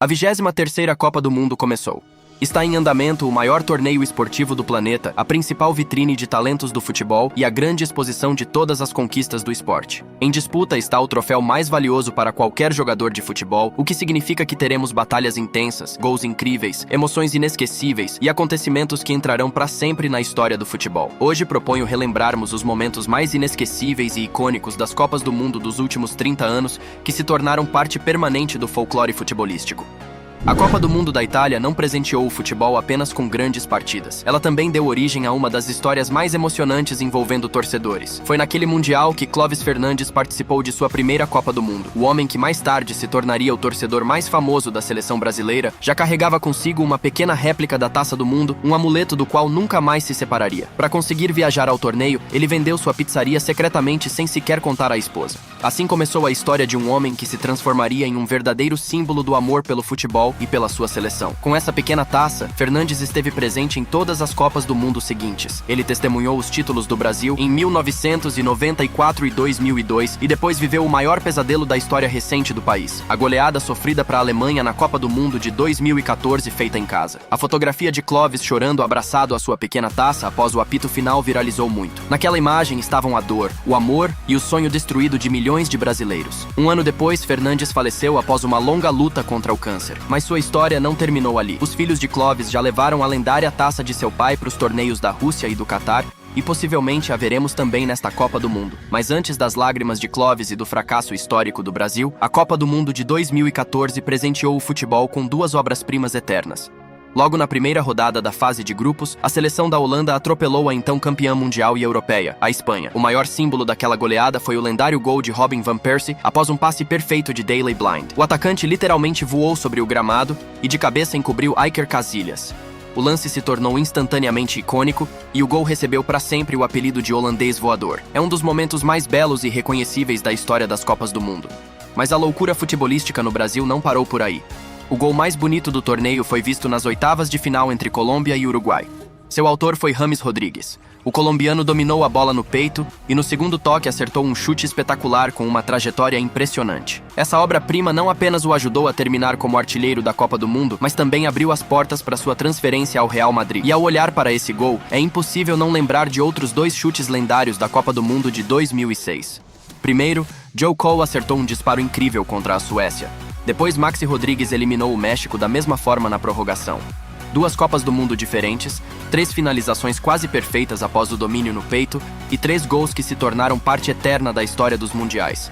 A 23ª Copa do Mundo começou. Está em andamento o maior torneio esportivo do planeta, a principal vitrine de talentos do futebol e a grande exposição de todas as conquistas do esporte. Em disputa está o troféu mais valioso para qualquer jogador de futebol, o que significa que teremos batalhas intensas, gols incríveis, emoções inesquecíveis e acontecimentos que entrarão para sempre na história do futebol. Hoje proponho relembrarmos os momentos mais inesquecíveis e icônicos das Copas do Mundo dos últimos 30 anos, que se tornaram parte permanente do folclore futebolístico. A Copa do Mundo da Itália não presenteou o futebol apenas com grandes partidas. Ela também deu origem a uma das histórias mais emocionantes envolvendo torcedores. Foi naquele Mundial que Clóvis Fernandes participou de sua primeira Copa do Mundo. O homem que mais tarde se tornaria o torcedor mais famoso da seleção brasileira já carregava consigo uma pequena réplica da Taça do Mundo, um amuleto do qual nunca mais se separaria. Para conseguir viajar ao torneio, ele vendeu sua pizzaria secretamente sem sequer contar à esposa. Assim começou a história de um homem que se transformaria em um verdadeiro símbolo do amor pelo futebol e pela sua seleção. Com essa pequena taça, Fernandes esteve presente em todas as Copas do Mundo seguintes. Ele testemunhou os títulos do Brasil em 1994 e 2002 e depois viveu o maior pesadelo da história recente do país, a goleada sofrida para a Alemanha na Copa do Mundo de 2014 feita em casa. A fotografia de Clóvis chorando abraçado à sua pequena taça após o apito final viralizou muito. Naquela imagem estavam a dor, o amor e o sonho destruído de milhões de brasileiros. Um ano depois, Fernandes faleceu após uma longa luta contra o câncer. Mas sua história não terminou ali. Os filhos de Clóvis já levaram a lendária taça de seu pai para os torneios da Rússia e do Catar, e possivelmente a veremos também nesta Copa do Mundo. Mas antes das lágrimas de Clóvis e do fracasso histórico do Brasil, a Copa do Mundo de 2014 presenteou o futebol com duas obras-primas eternas. Logo na primeira rodada da fase de grupos, a seleção da Holanda atropelou a então campeã mundial e europeia, a Espanha. O maior símbolo daquela goleada foi o lendário gol de Robin van Persie após um passe perfeito de Daley Blind. O atacante literalmente voou sobre o gramado e de cabeça encobriu Iker Casillas. O lance se tornou instantaneamente icônico e o gol recebeu para sempre o apelido de holandês voador. É um dos momentos mais belos e reconhecíveis da história das Copas do Mundo. Mas a loucura futebolística no Brasil não parou por aí. O gol mais bonito do torneio foi visto nas oitavas de final entre Colômbia e Uruguai. Seu autor foi James Rodrigues. O colombiano dominou a bola no peito e no segundo toque acertou um chute espetacular com uma trajetória impressionante. Essa obra-prima não apenas o ajudou a terminar como artilheiro da Copa do Mundo, mas também abriu as portas para sua transferência ao Real Madrid. E ao olhar para esse gol, é impossível não lembrar de outros dois chutes lendários da Copa do Mundo de 2006. Primeiro, Joe Cole acertou um disparo incrível contra a Suécia. Depois, Maxi Rodrigues eliminou o México da mesma forma na prorrogação. Duas Copas do Mundo diferentes, 3 finalizações quase perfeitas após o domínio no peito e 3 gols que se tornaram parte eterna da história dos mundiais.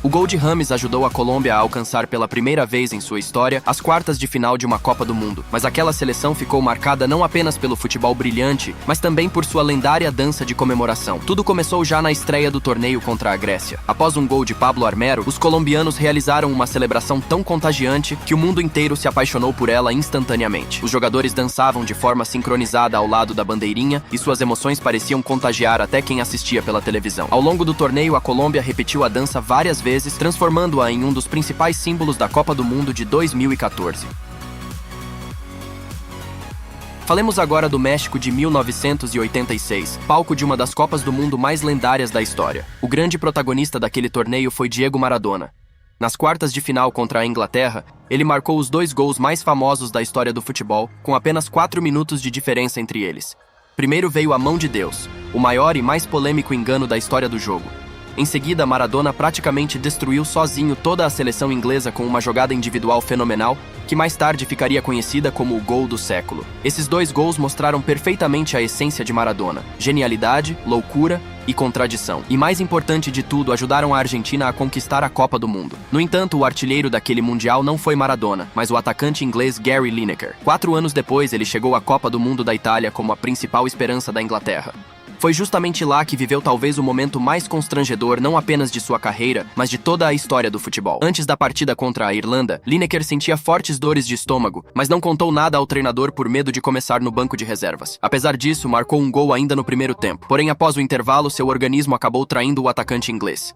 O gol de James ajudou a Colômbia a alcançar pela primeira vez em sua história as quartas de final de uma Copa do Mundo, mas aquela seleção ficou marcada não apenas pelo futebol brilhante, mas também por sua lendária dança de comemoração. Tudo começou já na estreia do torneio contra a Grécia. Após um gol de Pablo Armero, os colombianos realizaram uma celebração tão contagiante que o mundo inteiro se apaixonou por ela instantaneamente. Os jogadores dançavam de forma sincronizada ao lado da bandeirinha e suas emoções pareciam contagiar até quem assistia pela televisão. Ao longo do torneio, a Colômbia repetiu a dança várias vezes, transformando-a em um dos principais símbolos da Copa do Mundo de 2014. Falemos agora do México de 1986, palco de uma das Copas do Mundo mais lendárias da história. O grande protagonista daquele torneio foi Diego Maradona. Nas quartas de final contra a Inglaterra, ele marcou os 2 gols mais famosos da história do futebol, com apenas 4 minutos de diferença entre eles. Primeiro veio a mão de Deus, o maior e mais polêmico engano da história do jogo. Em seguida, Maradona praticamente destruiu sozinho toda a seleção inglesa com uma jogada individual fenomenal, que mais tarde ficaria conhecida como o gol do século. Esses 2 gols mostraram perfeitamente a essência de Maradona: genialidade, loucura e contradição. E mais importante de tudo, ajudaram a Argentina a conquistar a Copa do Mundo. No entanto, o artilheiro daquele Mundial não foi Maradona, mas o atacante inglês Gary Lineker. 4 anos depois, ele chegou à Copa do Mundo da Itália como a principal esperança da Inglaterra. Foi justamente lá que viveu talvez o momento mais constrangedor não apenas de sua carreira, mas de toda a história do futebol. Antes da partida contra a Irlanda, Lineker sentia fortes dores de estômago, mas não contou nada ao treinador por medo de começar no banco de reservas. Apesar disso, marcou um gol ainda no primeiro tempo. Porém, após o intervalo, seu organismo acabou traindo o atacante inglês.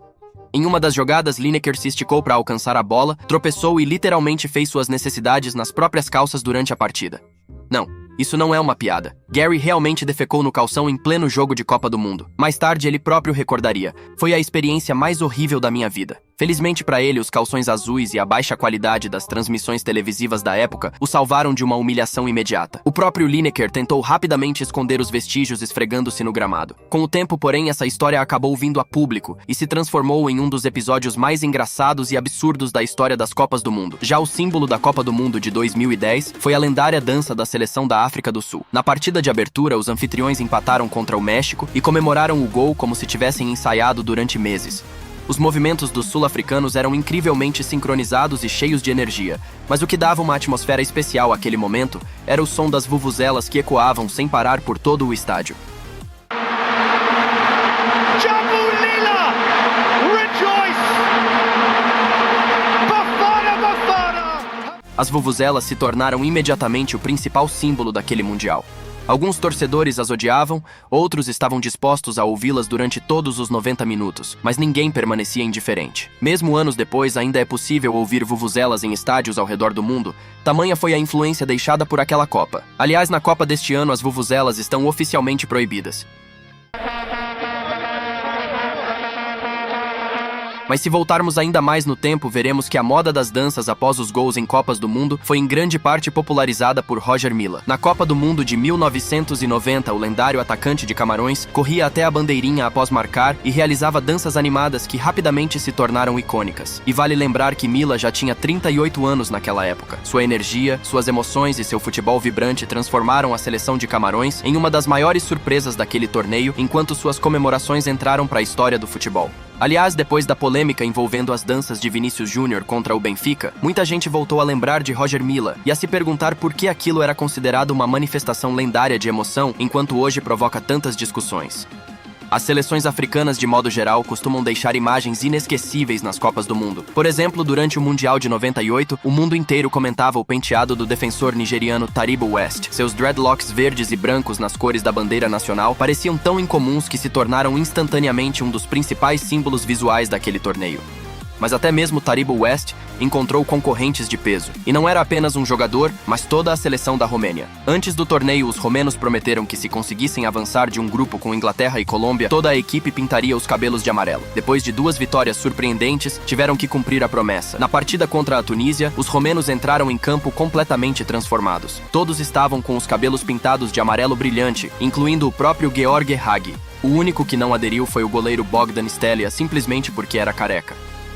Em uma das jogadas, Lineker se esticou para alcançar a bola, tropeçou e literalmente fez suas necessidades nas próprias calças durante a partida. Não. Isso não é uma piada. Gary realmente defecou no calção em pleno jogo de Copa do Mundo. Mais tarde, ele próprio recordaria: "Foi a experiência mais horrível da minha vida." Felizmente para ele, os calções azuis e a baixa qualidade das transmissões televisivas da época o salvaram de uma humilhação imediata. O próprio Lineker tentou rapidamente esconder os vestígios esfregando-se no gramado. Com o tempo, porém, essa história acabou vindo a público e se transformou em um dos episódios mais engraçados e absurdos da história das Copas do Mundo. Já o símbolo da Copa do Mundo de 2010 foi a lendária dança da seleção da África do Sul. Na partida de abertura, os anfitriões empataram contra o México e comemoraram o gol como se tivessem ensaiado durante meses. Os movimentos dos sul-africanos eram incrivelmente sincronizados e cheios de energia, mas o que dava uma atmosfera especial àquele momento era o som das vuvuzelas que ecoavam sem parar por todo o estádio. As vuvuzelas se tornaram imediatamente o principal símbolo daquele mundial. Alguns torcedores as odiavam, outros estavam dispostos a ouvi-las durante todos os 90 minutos, mas ninguém permanecia indiferente. Mesmo anos depois, ainda é possível ouvir vuvuzelas em estádios ao redor do mundo, tamanha foi a influência deixada por aquela Copa. Aliás, na Copa deste ano, as vuvuzelas estão oficialmente proibidas. Mas se voltarmos ainda mais no tempo, veremos que a moda das danças após os gols em Copas do Mundo foi em grande parte popularizada por Roger Milla. Na Copa do Mundo de 1990, o lendário atacante de Camarões corria até a bandeirinha após marcar e realizava danças animadas que rapidamente se tornaram icônicas. E vale lembrar que Milla já tinha 38 anos naquela época. Sua energia, suas emoções e seu futebol vibrante transformaram a seleção de Camarões em uma das maiores surpresas daquele torneio, enquanto suas comemorações entraram para a história do futebol. Aliás, depois da polêmica envolvendo as danças de Vinícius Júnior contra o Benfica, muita gente voltou a lembrar de Roger Milla e a se perguntar por que aquilo era considerado uma manifestação lendária de emoção, enquanto hoje provoca tantas discussões. As seleções africanas, de modo geral, costumam deixar imagens inesquecíveis nas Copas do Mundo. Por exemplo, durante o Mundial de 98, o mundo inteiro comentava o penteado do defensor nigeriano Taribo West. Seus dreadlocks verdes e brancos nas cores da bandeira nacional pareciam tão incomuns que se tornaram instantaneamente um dos principais símbolos visuais daquele torneio. Mas até mesmo Taribo West encontrou concorrentes de peso. E não era apenas um jogador, mas toda a seleção da Romênia. Antes do torneio, os romenos prometeram que se conseguissem avançar de um grupo com Inglaterra e Colômbia, toda a equipe pintaria os cabelos de amarelo. Depois de 2 vitórias surpreendentes, tiveram que cumprir a promessa. Na partida contra a Tunísia, os romenos entraram em campo completamente transformados. Todos estavam com os cabelos pintados de amarelo brilhante, incluindo o próprio Gheorghe Hagi. O único que não aderiu foi o goleiro Bogdan Stelia, simplesmente porque era careca.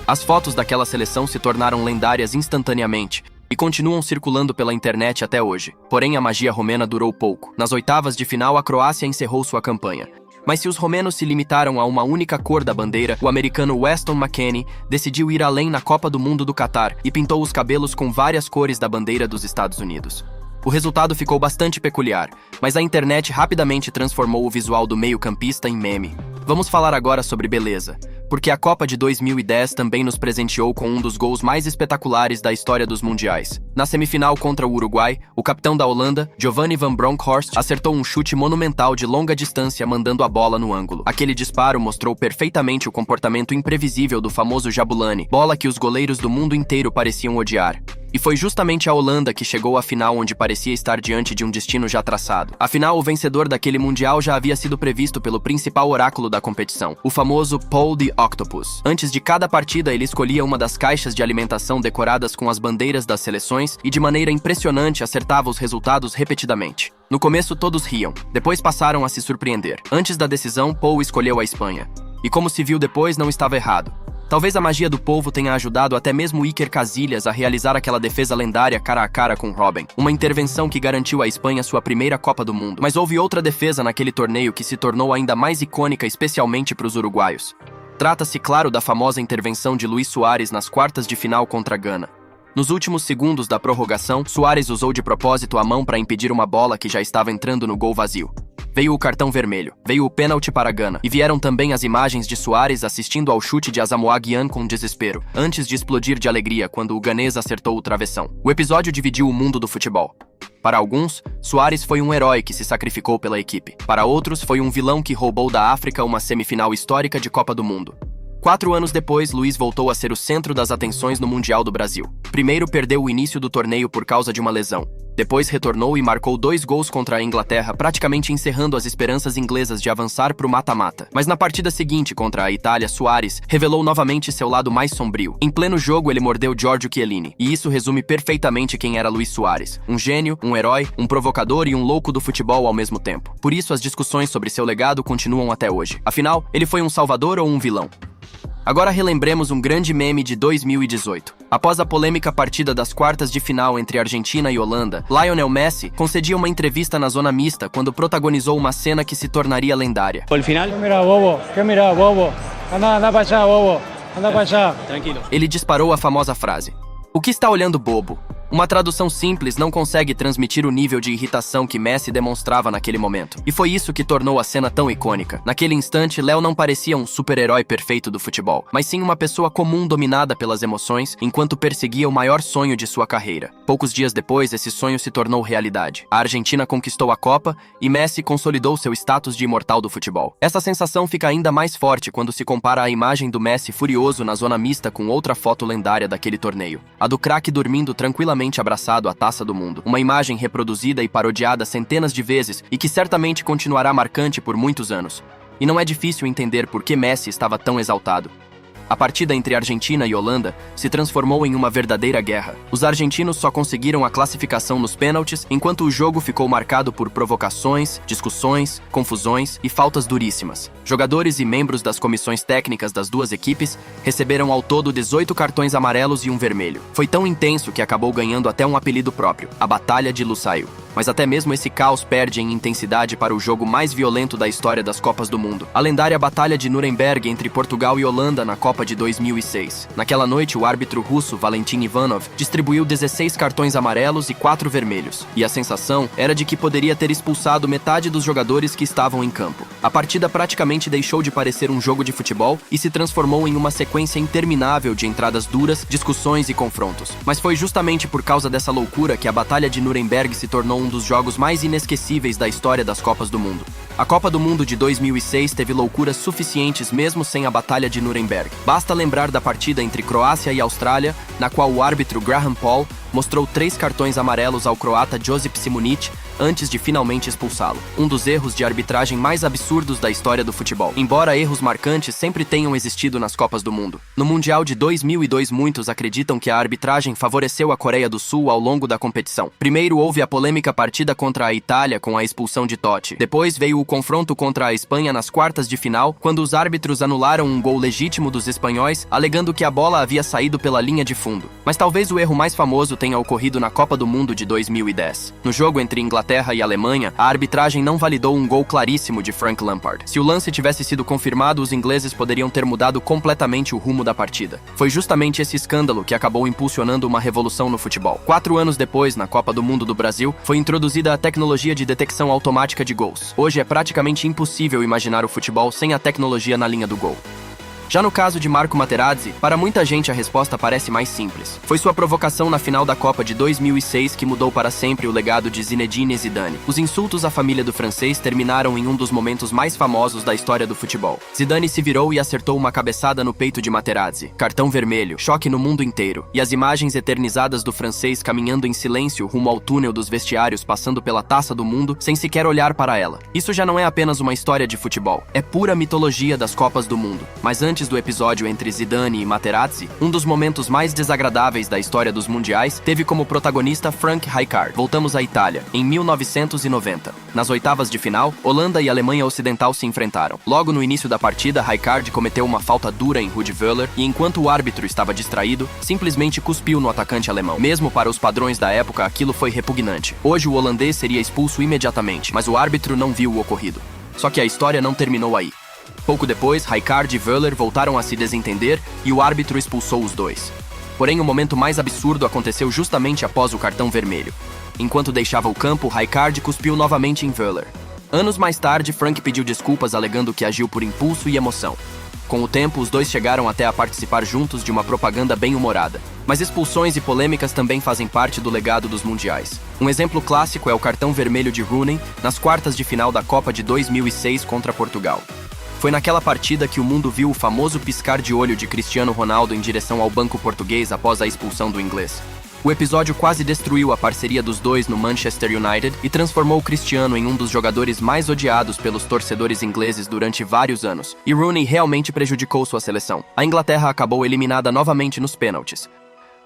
As fotos daquela seleção se tornaram lendárias instantaneamente e continuam circulando pela internet até hoje. Porém, a magia romena durou pouco. Nas oitavas de final, a Croácia encerrou sua campanha. Mas se os romenos se limitaram a uma única cor da bandeira, o americano Weston McKennie decidiu ir além na Copa do Mundo do Catar e pintou os cabelos com várias cores da bandeira dos Estados Unidos. O resultado ficou bastante peculiar, mas a internet rapidamente transformou o visual do meio-campista em meme. Vamos falar agora sobre beleza, porque a Copa de 2010 também nos presenteou com um dos gols mais espetaculares da história dos mundiais. Na semifinal contra o Uruguai, o capitão da Holanda, Giovanni van Bronckhorst, acertou um chute monumental de longa distância mandando a bola no ângulo. Aquele disparo mostrou perfeitamente o comportamento imprevisível do famoso Jabulani, bola que os goleiros do mundo inteiro pareciam odiar. E foi justamente a Holanda que chegou à final onde parecia estar diante de um destino já traçado. Afinal, o vencedor daquele mundial já havia sido previsto pelo principal oráculo da competição, o famoso Paul the Octopus. Antes de cada partida, ele escolhia uma das caixas de alimentação decoradas com as bandeiras das seleções e de maneira impressionante acertava os resultados repetidamente. No começo todos riam, depois passaram a se surpreender. Antes da decisão, Paul escolheu a Espanha. E como se viu depois, não estava errado. Talvez a magia do povo tenha ajudado até mesmo Iker Casillas a realizar aquela defesa lendária cara a cara com Robben, uma intervenção que garantiu à Espanha sua primeira Copa do Mundo. Mas houve outra defesa naquele torneio que se tornou ainda mais icônica, especialmente para os uruguaios. Trata-se, claro, da famosa intervenção de Luis Suárez nas quartas de final contra Gana. Nos últimos segundos da prorrogação, Suárez usou de propósito a mão para impedir uma bola que já estava entrando no gol vazio. Veio o cartão vermelho, veio o pênalti para Gana, e vieram também as imagens de Suárez assistindo ao chute de Asamoah Gyan com desespero, antes de explodir de alegria quando o ganês acertou o travessão. O episódio dividiu o mundo do futebol. Para alguns, Suárez foi um herói que se sacrificou pela equipe. Para outros, foi um vilão que roubou da África uma semifinal histórica de Copa do Mundo. 4 anos depois, Luiz voltou a ser o centro das atenções no Mundial do Brasil. Primeiro perdeu o início do torneio por causa de uma lesão. Depois retornou e marcou 2 gols contra a Inglaterra, praticamente encerrando as esperanças inglesas de avançar para o mata-mata. Mas na partida seguinte contra a Itália, Suárez revelou novamente seu lado mais sombrio. Em pleno jogo, ele mordeu Giorgio Chiellini, e isso resume perfeitamente quem era Luis Suárez. Um gênio, um herói, um provocador e um louco do futebol ao mesmo tempo. Por isso, as discussões sobre seu legado continuam até hoje. Afinal, ele foi um salvador ou um vilão? Agora relembremos um grande meme de 2018. Após a polêmica partida das quartas de final entre Argentina e Holanda, Lionel Messi concedia uma entrevista na zona mista quando protagonizou uma cena que se tornaria lendária. O final? ¿Qué mira, bobo? Anda para allá, bobo. Anda para allá. Tranquilo. Ele disparou a famosa frase: "O que está olhando, bobo?" Uma tradução simples não consegue transmitir o nível de irritação que Messi demonstrava naquele momento. E foi isso que tornou a cena tão icônica. Naquele instante, Léo não parecia um super-herói perfeito do futebol, mas sim uma pessoa comum dominada pelas emoções, enquanto perseguia o maior sonho de sua carreira. Poucos dias depois, esse sonho se tornou realidade. A Argentina conquistou a Copa e Messi consolidou seu status de imortal do futebol. Essa sensação fica ainda mais forte quando se compara a imagem do Messi furioso na zona mista com outra foto lendária daquele torneio. A do craque dormindo tranquilamente abraçado à Taça do Mundo. Uma imagem reproduzida e parodiada centenas de vezes e que certamente continuará marcante por muitos anos. E não é difícil entender por que Messi estava tão exaltado. A partida entre Argentina e Holanda se transformou em uma verdadeira guerra. Os argentinos só conseguiram a classificação nos pênaltis, enquanto o jogo ficou marcado por provocações, discussões, confusões e faltas duríssimas. Jogadores e membros das comissões técnicas das duas equipes receberam ao todo 18 cartões amarelos e um vermelho. Foi tão intenso que acabou ganhando até um apelido próprio, a Batalha de Lusail. Mas até mesmo esse caos perde em intensidade para o jogo mais violento da história das Copas do Mundo. A lendária Batalha de Nuremberg entre Portugal e Holanda na Copa de 2006. Naquela noite, o árbitro russo Valentin Ivanov distribuiu 16 cartões amarelos e 4 vermelhos. E a sensação era de que poderia ter expulsado metade dos jogadores que estavam em campo. A partida praticamente deixou de parecer um jogo de futebol e se transformou em uma sequência interminável de entradas duras, discussões e confrontos. Mas foi justamente por causa dessa loucura que a Batalha de Nuremberg se tornou um dos jogos mais inesquecíveis da história das Copas do Mundo. A Copa do Mundo de 2006 teve loucuras suficientes mesmo sem a Batalha de Nuremberg. Basta lembrar da partida entre Croácia e Austrália, na qual o árbitro Graham Paul mostrou 3 cartões amarelos ao croata Josip Simunic antes de finalmente expulsá-lo. Um dos erros de arbitragem mais absurdos da história do futebol. Embora erros marcantes sempre tenham existido nas Copas do Mundo. No Mundial de 2002, muitos acreditam que a arbitragem favoreceu a Coreia do Sul ao longo da competição. Primeiro houve a polêmica partida contra a Itália com a expulsão de Totti. Depois veio o confronto contra a Espanha nas quartas de final, quando os árbitros anularam um gol legítimo dos espanhóis, alegando que a bola havia saído pela linha de fundo. Mas talvez o erro mais famoso tenha ocorrido na Copa do Mundo de 2010. No jogo entre Inglaterra e Alemanha, a arbitragem não validou um gol claríssimo de Frank Lampard. Se o lance tivesse sido confirmado, os ingleses poderiam ter mudado completamente o rumo da partida. Foi justamente esse escândalo que acabou impulsionando uma revolução no futebol. 4 anos depois, na Copa do Mundo do Brasil, foi introduzida a tecnologia de detecção automática de gols. Hoje é praticamente impossível imaginar o futebol sem a tecnologia na linha do gol. Já no caso de Marco Materazzi, para muita gente a resposta parece mais simples. Foi sua provocação na final da Copa de 2006 que mudou para sempre o legado de Zinedine Zidane. Os insultos à família do francês terminaram em um dos momentos mais famosos da história do futebol. Zidane se virou e acertou uma cabeçada no peito de Materazzi. Cartão vermelho, choque no mundo inteiro. E as imagens eternizadas do francês caminhando em silêncio rumo ao túnel dos vestiários passando pela Taça do Mundo sem sequer olhar para ela. Isso já não é apenas uma história de futebol. É pura mitologia das Copas do Mundo. Mas antes do episódio entre Zidane e Materazzi, um dos momentos mais desagradáveis da história dos mundiais teve como protagonista Frank Rijkaard. Voltamos à Itália, em 1990. Nas oitavas de final, Holanda e Alemanha Ocidental se enfrentaram. Logo no início da partida, Rijkaard cometeu uma falta dura em Rudi Völler e, enquanto o árbitro estava distraído, simplesmente cuspiu no atacante alemão. Mesmo para os padrões da época, aquilo foi repugnante. Hoje o holandês seria expulso imediatamente, mas o árbitro não viu o ocorrido. Só que a história não terminou aí. Pouco depois, Rijkaard e Völler voltaram a se desentender e o árbitro expulsou os dois. Porém, o momento mais absurdo aconteceu justamente após o cartão vermelho. Enquanto deixava o campo, Rijkaard cuspiu novamente em Völler. Anos mais tarde, Frank pediu desculpas alegando que agiu por impulso e emoção. Com o tempo, os dois chegaram até a participar juntos de uma propaganda bem-humorada. Mas expulsões e polêmicas também fazem parte do legado dos mundiais. Um exemplo clássico é o cartão vermelho de Rooney nas quartas de final da Copa de 2006 contra Portugal. Foi naquela partida que o mundo viu o famoso piscar de olho de Cristiano Ronaldo em direção ao banco português após a expulsão do inglês. O episódio quase destruiu a parceria dos dois no Manchester United e transformou Cristiano em um dos jogadores mais odiados pelos torcedores ingleses durante vários anos. E Rooney realmente prejudicou sua seleção. A Inglaterra acabou eliminada novamente nos pênaltis.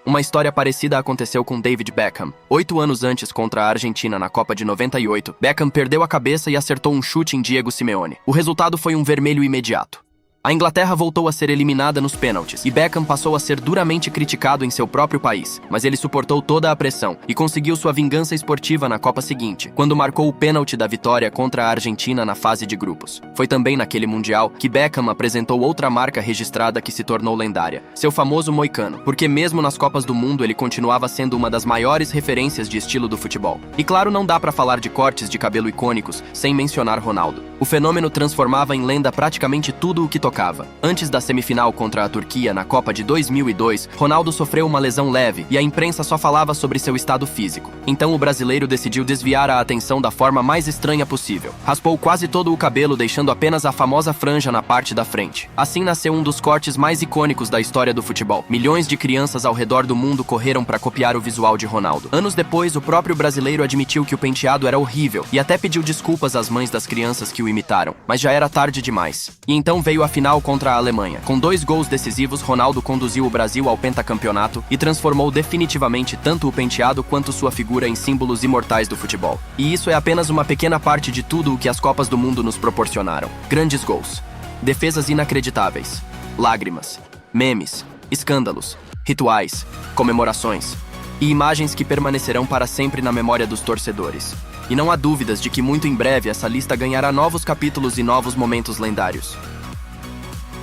Uma história parecida aconteceu com David Beckham. 8 anos antes, contra a Argentina na Copa de 98, Beckham perdeu a cabeça e acertou um chute em Diego Simeone. O resultado foi um vermelho imediato. A Inglaterra voltou a ser eliminada nos pênaltis, e Beckham passou a ser duramente criticado em seu próprio país, mas ele suportou toda a pressão e conseguiu sua vingança esportiva na Copa seguinte, quando marcou o pênalti da vitória contra a Argentina na fase de grupos. Foi também naquele Mundial que Beckham apresentou outra marca registrada que se tornou lendária, seu famoso moicano, porque mesmo nas Copas do Mundo ele continuava sendo uma das maiores referências de estilo do futebol. E claro, não dá pra falar de cortes de cabelo icônicos sem mencionar Ronaldo. O fenômeno transformava em lenda praticamente tudo o que tocava. Antes da semifinal contra a Turquia na Copa de 2002, Ronaldo sofreu uma lesão leve e a imprensa só falava sobre seu estado físico. Então o brasileiro decidiu desviar a atenção da forma mais estranha possível. Raspou quase todo o cabelo, deixando apenas a famosa franja na parte da frente. Assim nasceu um dos cortes mais icônicos da história do futebol. Milhões de crianças ao redor do mundo correram para copiar o visual de Ronaldo. Anos depois, o próprio brasileiro admitiu que o penteado era horrível e até pediu desculpas às mães das crianças que o imitaram. Mas já era tarde demais. E então veio a final contra a Alemanha. Com 2 gols decisivos, Ronaldo conduziu o Brasil ao pentacampeonato e transformou definitivamente tanto o penteado quanto sua figura em símbolos imortais do futebol. E isso é apenas uma pequena parte de tudo o que as Copas do Mundo nos proporcionaram. Grandes gols, defesas inacreditáveis, lágrimas, memes, escândalos, rituais, comemorações e imagens que permanecerão para sempre na memória dos torcedores. E não há dúvidas de que muito em breve essa lista ganhará novos capítulos e novos momentos lendários.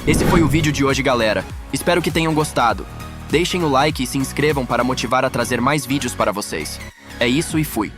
Esse foi o vídeo de hoje, galera. Espero que tenham gostado. Deixem o like e se inscrevam para motivar a trazer mais vídeos para vocês. É isso e fui!